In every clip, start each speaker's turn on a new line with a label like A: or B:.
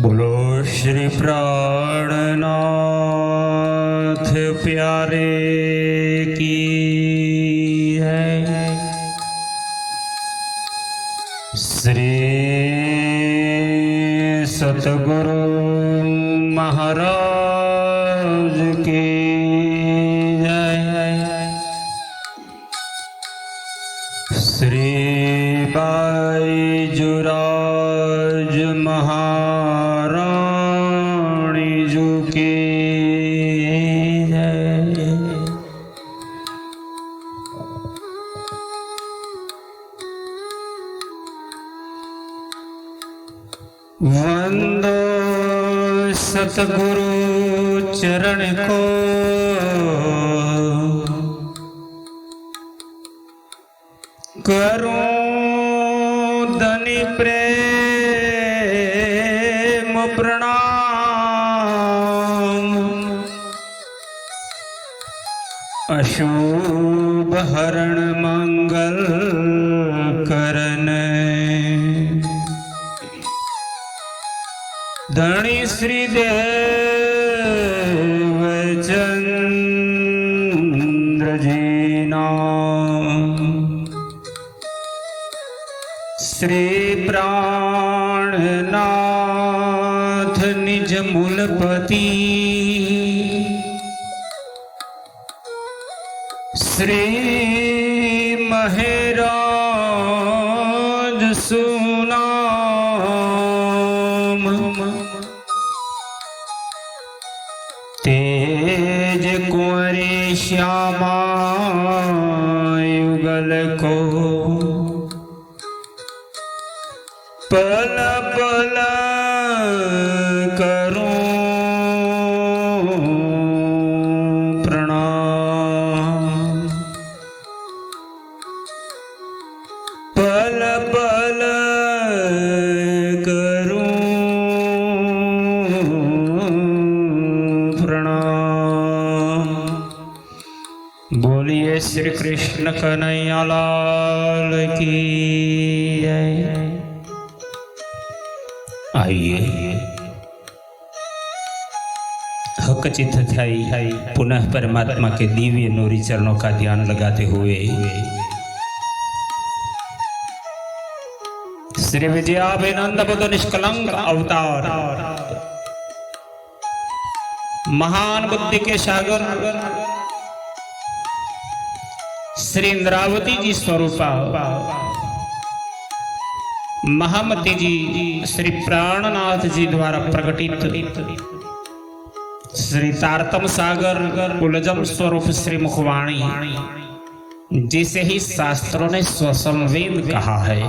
A: बोलो श्री प्राणनाथ प्यारे की है। श्री सतगुरु महाराज की जय। श्री बाईजुराज महारानी जी की जय। वंदो सतगुरु चरण को, करूं धनी प्रेम प्रणाम। अशुभ हरण मंगल करने, धनी श्री देवचंद्र जी नाम। श्री प्राणनाथ निज मूलपति, श्री महराज सुनाम। तेज कुंवरी श्यामा युगल को, पल पल करूं प्रणाम। पल पल करूं प्रणाम। बोलिए श्री कृष्ण कन्हैया लाल की जय। आइए हक चित ध्याई पुनः परमात्मा के दिव्य नूरी चरणों का ध्यान लगाते हुए श्री विजयाभिनंद बुद्ध निष्कलंक अवतार, महान बुद्धि के सागर श्री इंद्रावती जी स्वरूपा महामती जी श्री प्राणनाथ जी द्वारा प्रकटित श्री तारतम सागर कुलजम स्वरूप श्री मुखवाणी, जिसे ही शास्त्रों ने स्वसंवेद कहा है,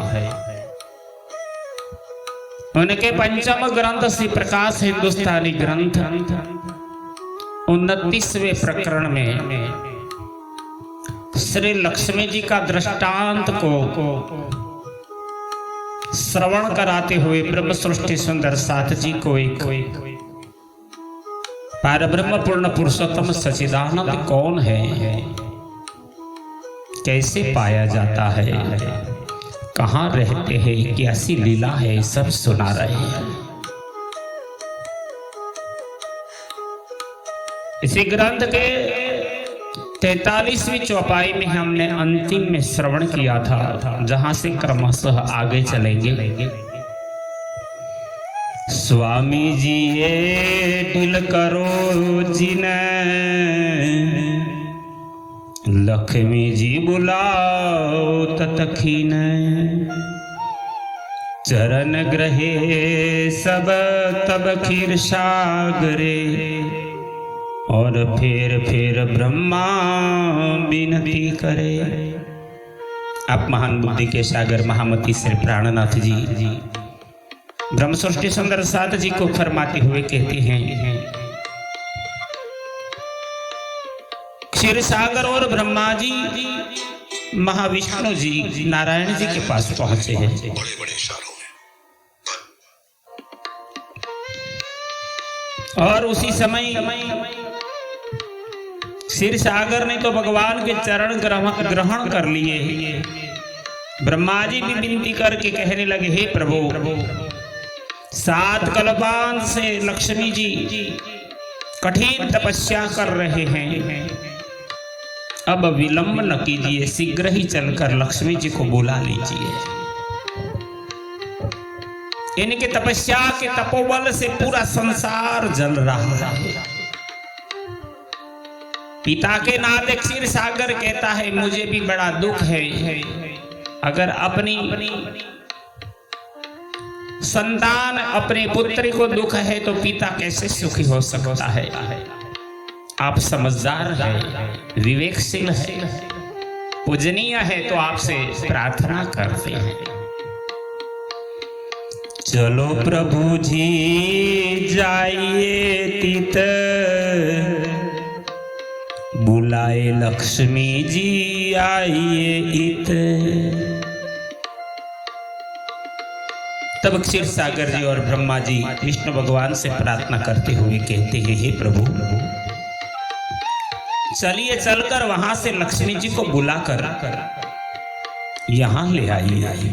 A: उनके पंचम ग्रंथ श्री प्रकाश हिंदुस्तानी ग्रंथ 29वें प्रकरण में श्री लक्ष्मी जी का दृष्टांत को श्रवण कराते हुए ब्रह्म सृष्टि सुंदर साथ जी को एक पारब्रह्म पूर्ण पुरुषोत्तम सच्चिदानंद कौन है, कैसे पाया जाता है, कहाँ रहते हैं, कैसी लीला है, सब सुना रहे हैं। इसी ग्रंथ के 43वीं चौपाई में हमने अंतिम में श्रवण किया था, जहां से क्रमशः आगे चलेंगे। स्वामी जी ये दिल करो जिने, लक्ष्मी जी बुलाओ ततखीन। चरण ग्रहे सब तब खीर सागरे, और फिर ब्रह्मा विनती करे। आप महान बुद्धि के सागर महामती श्री प्राणनाथ जी ब्रह्म सृष्टि सुंदर साथ जी को फरमाते हुए कहते हैं, क्षीर सागर और ब्रह्मा जी महाविष्णु जी नारायण जी के पास पहुंचे हैं। और उसी समय क्षीर सागर ने तो भगवान के चरण ग्रहण कर लिए। ब्रह्मा जी भी विनती करके कहने लगे, हे प्रभु 7 कल्पांत से लक्ष्मी जी कठिन तपस्या कर रहे हैं। अब विलंब न कीजिए, शीघ्र ही चलकर लक्ष्मी जी को बुला लीजिए। इनके तपस्या के तपोबल से पूरा संसार जल रहा है। पिता के नाते क्षीर सागर कहता है मुझे भी बड़ा दुख है, अगर अपनी संतान अपने पुत्री को दुख है तो पिता कैसे सुखी हो सकता है। आप समझदार हैं, विवेकशील है, पूजनीय है, तो आपसे प्रार्थना करते हैं। चलो प्रभु जी जाइए तीत, बुलाए लक्ष्मी जी आइए इत। तब क्षीर सागर जी और ब्रह्मा जी विष्णु भगवान से प्रार्थना करते हुए कहते हैं, हे प्रभु चलिए चलकर वहां से लक्ष्मी जी को बुलाकर यहां ले आइए।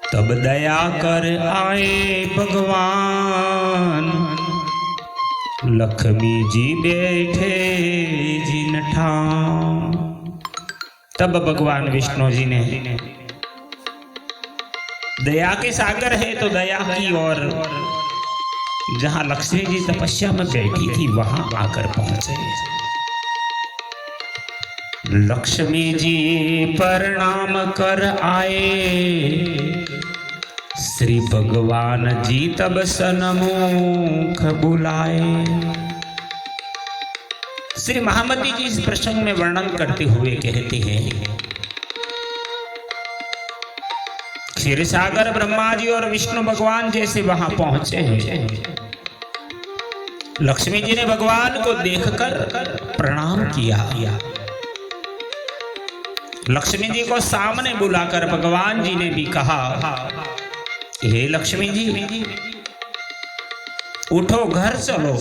A: तब दया कर आए भगवान, लक्ष्मी जी बैठे जिन ठाम। तब भगवान विष्णु जी ने दया के सागर है तो दया की, और जहां लक्ष्मी जी तपस्या में बैठी थी वहां आकर पहुंचे। लक्ष्मी जी प्रणाम कर आए, श्री भगवान जी तब सन्मुख बुलाए। श्री महामती जी इस प्रसंग में वर्णन करते हुए कहते हैं, क्षीर सागर ब्रह्मा जी और विष्णु भगवान जैसे वहां पहुंचे हैं, लक्ष्मी जी ने भगवान को देखकर प्रणाम किया। लक्ष्मी जी को सामने बुलाकर भगवान जी ने भी कहा, हे लक्ष्मी जी उठो घर चलो।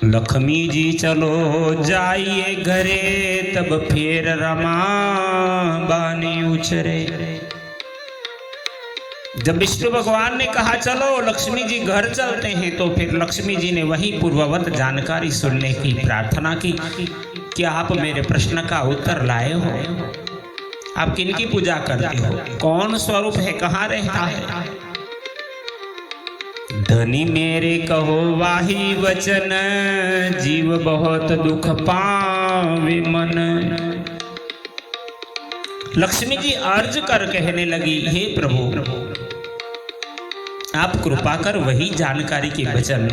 A: लक्ष्मी जी चलो जाइए घरे, तब फिर रमा बानी उछरे। जब विष्णु भगवान ने कहा चलो लक्ष्मी जी घर चलते हैं, तो फिर लक्ष्मी जी ने वही पूर्ववत जानकारी सुनने की प्रार्थना की, क्या आप मेरे प्रश्न का उत्तर लाए हो? आप किनकी पूजा करते हो? कौन स्वरूप है? कहाँ रहता है? धनी मेरे कहो वाही वचन, जीव बहुत दुख पावे मन। लक्ष्मी जी अर्ज कर कहने लगी, हे प्रभु आप कृपा कर वही जानकारी के वचन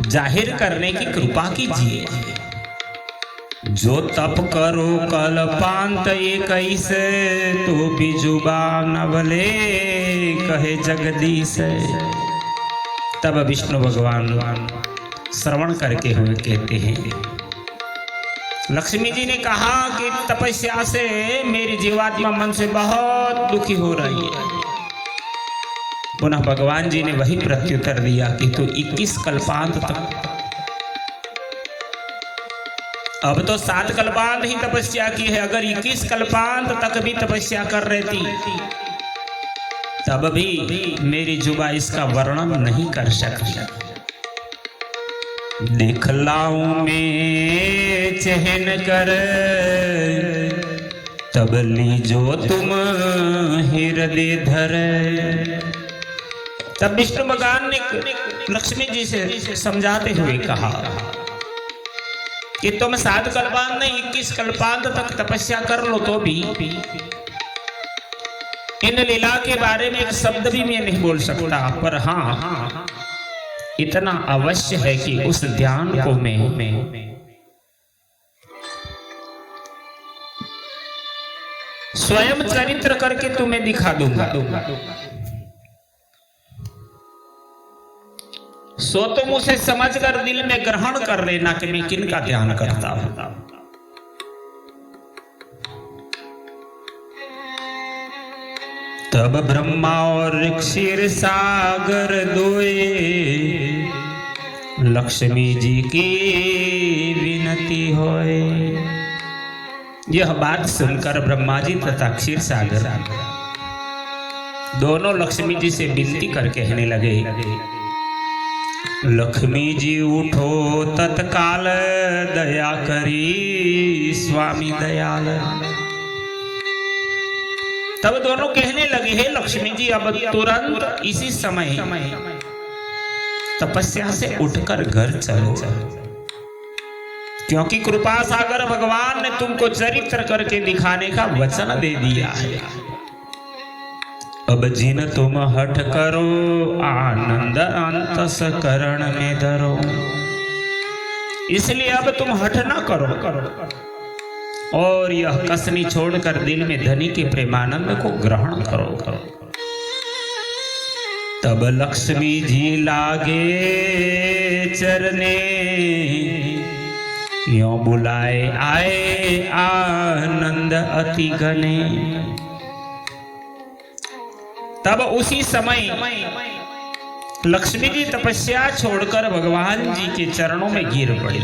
A: जाहिर करने की कृपा कीजिए। जो तप करो कल्पांत कैसे, तो भी जुबान नवले कहे जगदीश। तब विष्णु भगवान श्रवण करके हुए कहते हैं, लक्ष्मी जी ने कहा कि तपस्या से मेरी जीवात्मा मन से बहुत दुखी हो रही है। पुनः भगवान जी ने वही प्रत्युत्तर दिया कि तू 21 कल्पांत तक, अब तो 7 कल्पांत ही तपस्या की है, अगर 21 कल्पांत तक भी तपस्या कर रहती तब भी मेरी जुबा इसका वर्णन नहीं कर सकती। दिखलाऊं में चहन कर, तब लीजो तुम हृदय धर। तब विष्णु भगवान ने लक्ष्मी जी से समझाते हुए कहा कि तुम 7 कल्पांत नहीं 21 कल्पांत तक तपस्या कर लो तो भी इन लीला के बारे में एक शब्द भी मैं नहीं बोल सकता, पर हाँ इतना अवश्य है कि उस ध्यान को मैं स्वयं चरित्र करके तुम्हें दिखा दूंगा। सो तुम उसे समझकर दिल में ग्रहण कर लेना कि मैं किन का ध्यान करता हूं। तब ब्रह्मा और क्षीर सागर दोए, लक्ष्मी जी की विनती होए। यह बात सुनकर ब्रह्मा जी तथा क्षीर सागर दोनों लक्ष्मी जी से विनती कर कहने लगे, लक्ष्मी जी उठो तत्काल, दया करी स्वामी दयाल। तब दोनों कहने लगे, हे लक्ष्मी जी अब तुरंत इसी समय तपस्या से उठकर घर चलो, क्योंकि कृपा सागर भगवान ने तुमको चरित्र करके दिखाने का वचन दे दिया है। अब जिन तुम हठ करो, आनंद अंतस्करण में धरो। इसलिए अब तुम हठ ना करो और यह कसनी छोड़कर दिल में धनी के प्रेमानंद को ग्रहण करो। तब लक्ष्मी जी लागे चरने, यों बुलाए आए आनंद अति घने। तब उसी समय लक्ष्मी जी तपस्या छोड़कर भगवान जी के चरणों में गिर पड़ी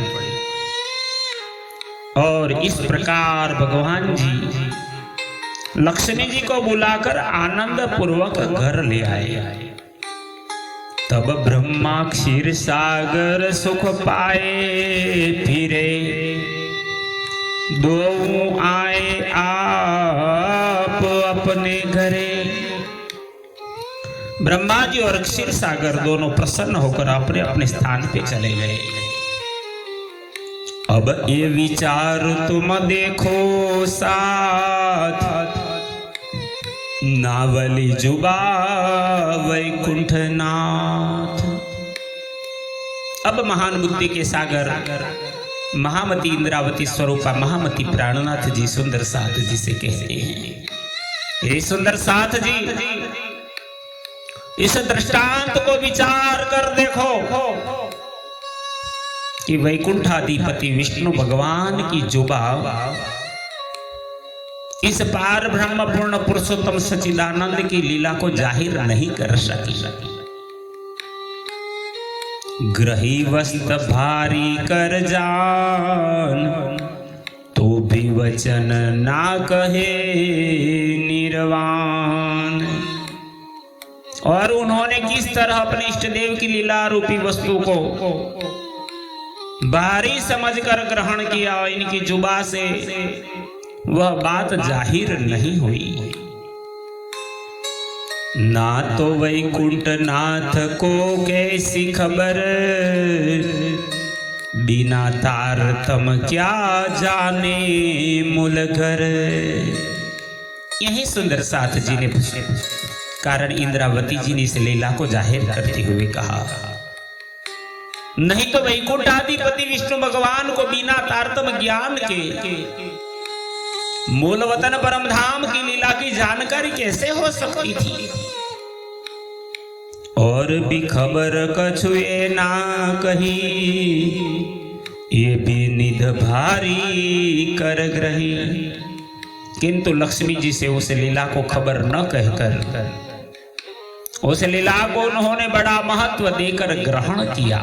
A: और इस प्रकार भगवान जी लक्ष्मी जी को बुलाकर आनंद पूर्वक घर ले आए। तब ब्रह्मा क्षीर सागर सुख पाए फिरे, दो आए आप अपने घरे। ब्रह्मा जी और क्षीर सागर दोनों प्रसन्न होकर अपने अपने स्थान पे चले गए। अब ये विचार तुम देखो साथ, नावली जुबा वैकुंठ नाथ। अब महान बुद्धि के सागर महामती इंद्रावती स्वरूपा महामती प्राणनाथ जी सुंदर साथ जी से कहते हैं, हे सुंदर साथ जी, इस दृष्टांत को विचार कर देखो कि वैकुंठाधिपति विष्णु भगवान की जुबा इस पार ब्रह्म पूर्ण पुरुषोत्तम सच्चिदानंद की लीला को जाहिर नहीं कर सकी। ग्रही वस्त्र भारी कर जान, तो भी वचन ना कहे निर्वाण। और उन्होंने किस तरह अपने इष्ट देव की लीला रूपी वस्तु को भारी समझकर ग्रहण किया, इनकी जुबा से वह बात जाहिर नहीं हुई। ना तो वैकुंठ नाथ को कैसी खबर, बिना तारतम क्या जाने मूल घर। यही सुंदर साथ जी ने कारण इंद्रावती जी ने इस लीला को जाहिर करते हुए कहा, नहीं तो वैकुंठाधिपति विष्णु भगवान को बिना तारतम ज्ञान के मूल वतन परम धाम की लीला की जानकारी कैसे हो सकती थी। और भी खबर कछुए ना कही, ये भी निध भारी कर ग्रही। किंतु लक्ष्मी जी से उस लीला को खबर न कहकर उस लीला को उन्होंने बड़ा महत्व देकर ग्रहण किया।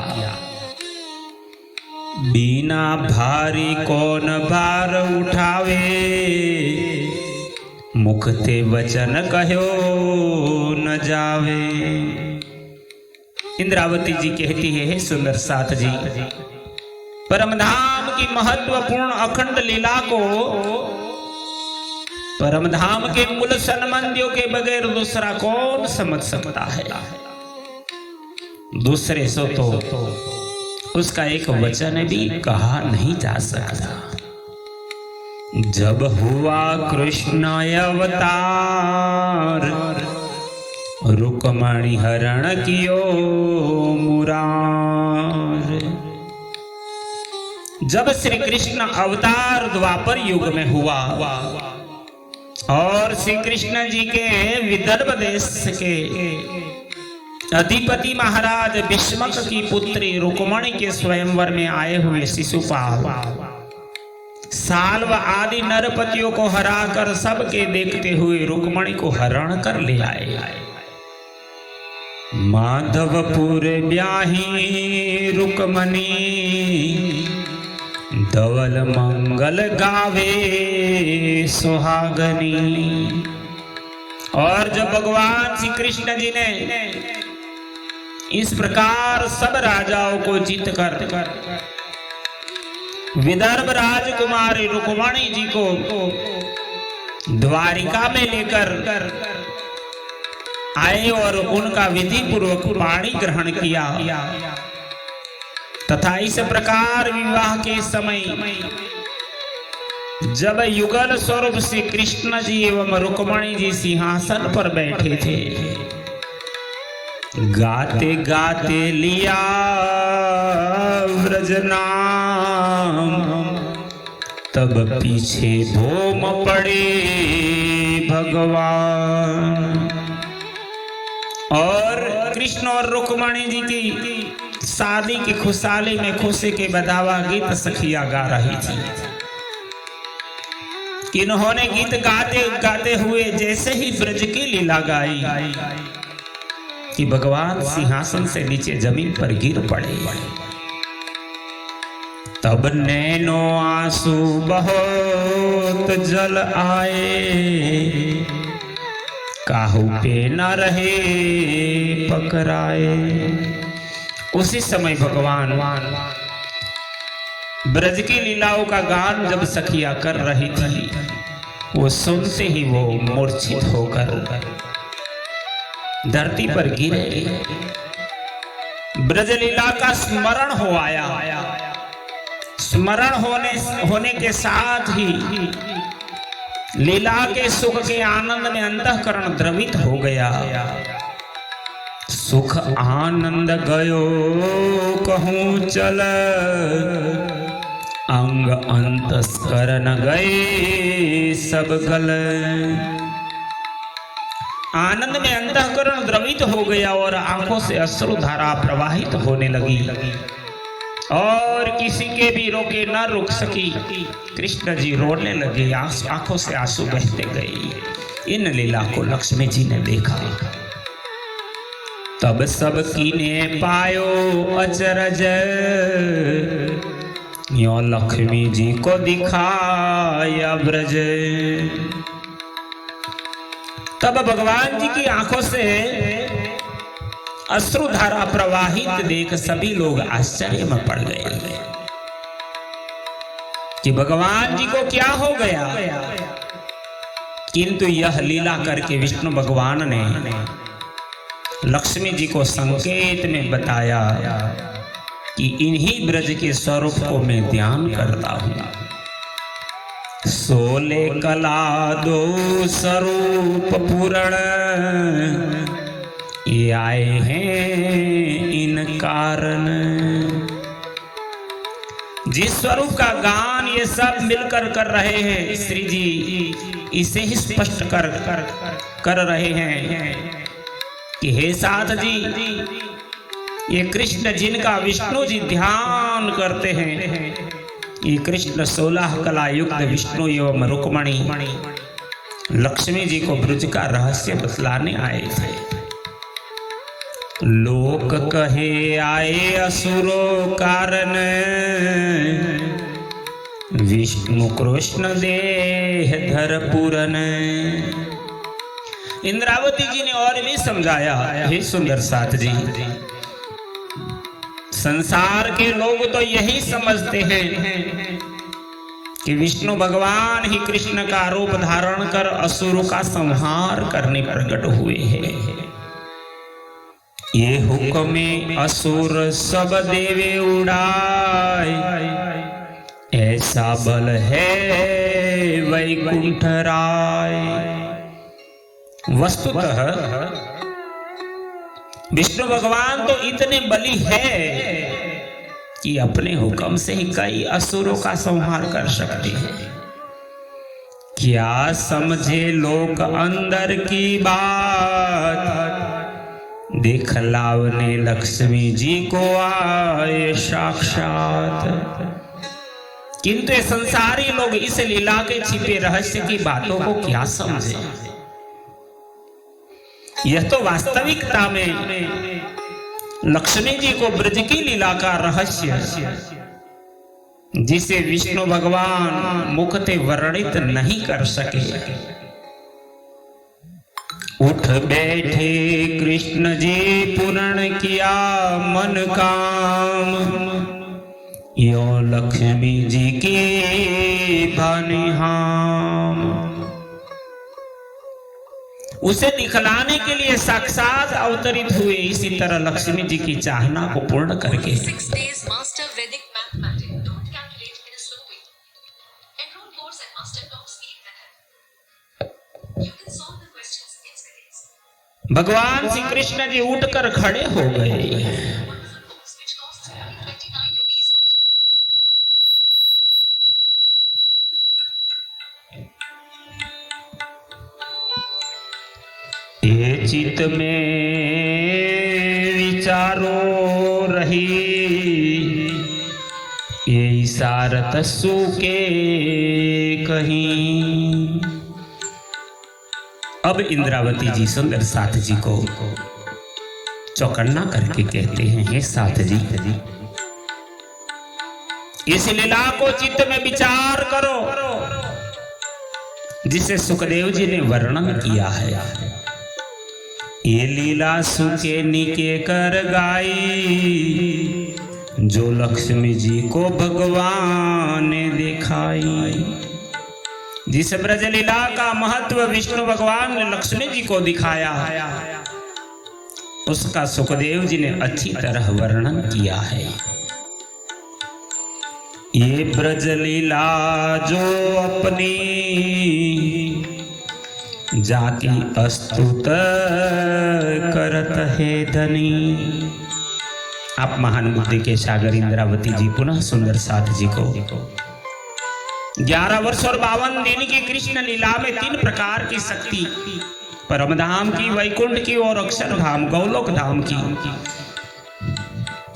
A: बिना भारी कौन भार उठावे, मुख ते वचन कहो न जावे। इंद्रावती जी कहती है, हे सुंदर साथ जी, परमधाम की महत्वपूर्ण अखंड लीला को परमधाम के मूल संबंधियों के बगैर दूसरा कौन समझ सकता है। दूसरे सो तो उसका एक वचन भी कहा नहीं जा सकता। जब हुआ कृष्ण अवतार, रुक्मणी हरण कियो मुरार। जब श्री कृष्ण अवतार द्वापर युग में हुआ और श्री कृष्ण जी के विदर्भ देश के अधिपति महाराज भीष्मक की पुत्री रुक्मणी के स्वयंवर में आए हुए शिशुपाल साल्व आदि नरपतियों को हराकर सबके देखते हुए रुक्मणी को हरण कर ले आए। माधवपुर ब्याही रुक्मणी, धवल मंगल गावे सुहागनी। और जब भगवान श्री कृष्ण जी ने इस प्रकार सब राजाओं को जीत कर विदर्भ राजकुमारी रुक्मिणी जी को द्वारिका में लेकर आए और उनका विधि पूर्वक पाणी ग्रहण किया तथा इस प्रकार विवाह के समय जब युगल स्वरूप श्री कृष्ण जी एवं रुक्मिणी जी सिंहासन पर बैठे थे, गाते गाते लिया व्रज नाम, तब पीछे भूम पड़े भगवान। और कृष्ण और रुक्मिणी जी की शादी की खुशहाली में खुशी के बधावा गीत सखिया गा रही थी। इन्होंने गीत गाते गाते हुए जैसे ही ब्रज की लीला गाई कि भगवान सिंहासन से नीचे जमीन पर गिर पड़े। तब नैनो आंसू बहुत जल आए, काहू पे न रहे पकड़ाए। उसी समय भगवान ब्रज की लीलाओं का गान जब सखिया कर रही थी, वो सुनते ही वो मूर्छित होकर धरती पर गिरे। ब्रज लीला का स्मरण हो आया। स्मरण होने के साथ ही लीला के सुख के आनंद में अंतःकरण द्रवित हो गया। सुख आनंद गयो कहूं चल, अंग अंतस्करण गए सब गल। आनंद में अंतःकरण द्रवित हो गया और आंखों से अश्रुधारा प्रवाहित होने लगी और किसी के भी रोके न रुक सकी। कृष्ण जी रोने लगे, आंखों से आंसू बहते गए। इन लीला को लक्ष्मी जी ने देखा। तब सब कीने पायो अचरज, यो लक्ष्मी जी को दिखाया ब्रज। तब भगवान जी की आंखों से अश्रुधारा प्रवाहित देख सभी लोग आश्चर्य में पड़ गए कि भगवान जी को क्या हो गया। किंतु यह लीला करके विष्णु भगवान ने लक्ष्मी जी को संकेत में बताया कि इन्हीं ब्रज के स्वरूप को मैं ध्यान करता हूं। सोले कला दो स्वरूप पूर्ण, ये आए हैं इन कारण। जिस स्वरूप का गान ये सब मिलकर कर रहे हैं, श्री जी इसे ही स्पष्ट कर रहे हैं कि हे साथ जी, ये कृष्ण जिनका विष्णु जी ध्यान करते हैं, ये कृष्ण 16 कला युक्त विष्णु एवं रुक्मिणी लक्ष्मी जी को ब्रज का रहस्य बतलाने आए थे। लोक कहे आए असुरो कारण, विष्णु कृष्ण देह धर पूरन। इंद्रावती जी ने और भी समझाया, हे सुंदर साथ जी, संसार के लोग तो यही समझते हैं कि विष्णु भगवान ही कृष्ण का रूप धारण कर असुरों का संहार करने प्रकट हुए हैं। ये हुक्म असुर सब देवे उड़ाए, ऐसा बल है वैकुंठ राय। वस्तुतः विष्णु भगवान तो इतने बली है कि अपने हुक्म से ही कई असुरों का संहार कर सकते हैं। क्या समझे लोग अंदर की बात, दिखलावने लक्ष्मी जी को आए साक्षात। किंतु ये संसारी लोग इस लीला के छिपे रहस्य की बातों को क्या समझे। यह तो वास्तविकता में लक्ष्मी जी को ब्रज की लीला का रहस्य, जिसे विष्णु भगवान मुख से वर्णित नहीं कर सके, उठ बैठे कृष्ण जी पूर्ण किया मन काम, यो लक्ष्मी जी की भानी हम। उसे दिखलाने के लिए साक्षात अवतरित हुए, इसी तरह लक्ष्मी जी की चाहना को पूर्ण करके
B: 6 days master Vedic mathematics. Don't calculate in a slow way. Enroll course at Master Talks 8 method. You can solve the questions in seconds.
A: भगवान श्री कृष्ण जी उठकर खड़े हो गए।
B: Wonderful course which costs only 29 rupees original price.
A: ये चित में विचारो रही, ये इशारत सु के कहीं। अब इंद्रावती जी सुंदर साथ जी को चौकन्ना करके कहते हैं, हे साथ जी, इस लीला को चित्त में विचार करो जिसे सुखदेव जी ने वर्णन किया है। ये लीला सुके निके कर गाई, जो लक्ष्मी जी को भगवान ने दिखाई। जिस ब्रज लीला का महत्व विष्णु भगवान ने लक्ष्मी जी को दिखाया, उसका सुखदेव जी ने अच्छी तरह वर्णन किया है। ये ब्रज लीला जो अपनी जाति अस्तुत करत है धनी। आप महान बुद्धि के सागर इंद्रावती जी पुनः सुंदर साथ जी को 11 वर्ष और 52 दिन की कृष्ण लीला में 3 प्रकार की शक्ति, परमधाम की, वैकुंठ की और अक्षरधाम गौलोक धाम की,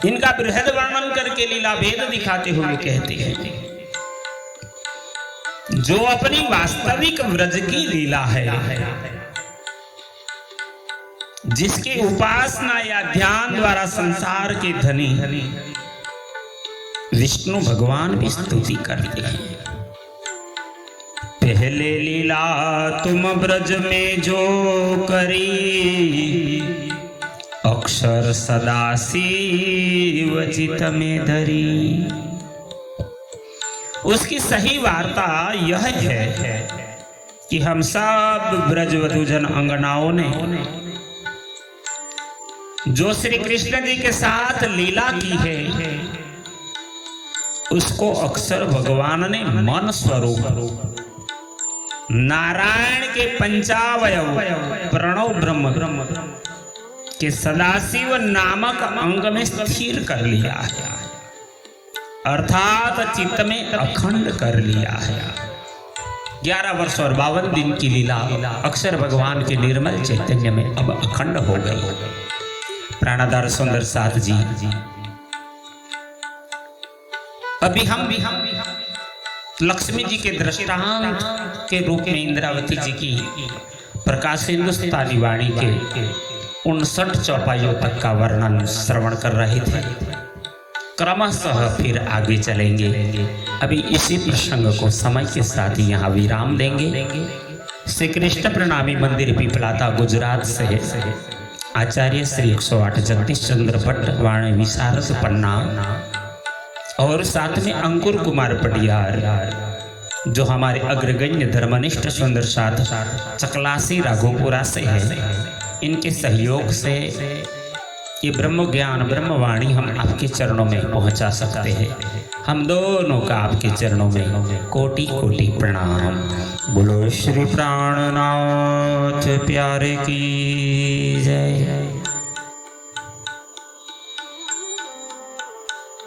A: इनका बृहद वर्णन करके लीला भेद दिखाते हुए कहते हैं, जो अपनी वास्तविक व्रज की लीला है, जिसकी उपासना या ध्यान द्वारा संसार के धनी विष्णु भगवान भी स्तुति करते हैं। पहले लीला तुम ब्रज में जो करी, अक्षर सदाशिव चित में धरी। उसकी सही वार्ता यह है कि हम सब ब्रजवधूजन अंगनाओं ने जो श्री कृष्ण जी के साथ लीला की है, उसको अक्षर भगवान ने मन स्वरूप नारायण के पंचावयव प्रणव ब्रह्म के सदाशिव नामक अंग में स्थिर कर लिया है, अर्थात चित्त में अखंड कर लिया है। 11 वर्ष और 52 दिन की लीला अक्षर भगवान के निर्मल चैतन्य में अब अखंड हो गई। प्राणाधार सुंदर साथ जी, अभी हम लक्ष्मी जी के दृष्टांत के रूप में इंद्रावती जी की प्रकाश हिंदुस्तानी वाणी के 59 चौपाइयों तक का वर्णन श्रवण कर रहे थे। क्रमशः फिर आगे चलेंगे। अभी इसी प्रसंग को समय के साथ यहाँ विराम देंगे। श्री कृष्ण प्रणामी मंदिर पिपलाता गुजरात से आचार्य श्री 108 जगदीश चंद्र भट्ट वाणी विशारद पन्ना और साथ में अंकुर कुमार पटियार, जो हमारे अग्रगण्य धर्मनिष्ठ सुंदर साथ चकलासी राघोपुरा से है, इनके सहयोग से ये ब्रह्म ज्ञान ब्रह्मवाणी हम आपके चरणों में पहुंचा सकते हैं। हम दोनों का आपके चरणों में कोटि कोटि प्रणाम। बोलो श्री प्राणनाथ प्यारे की जय।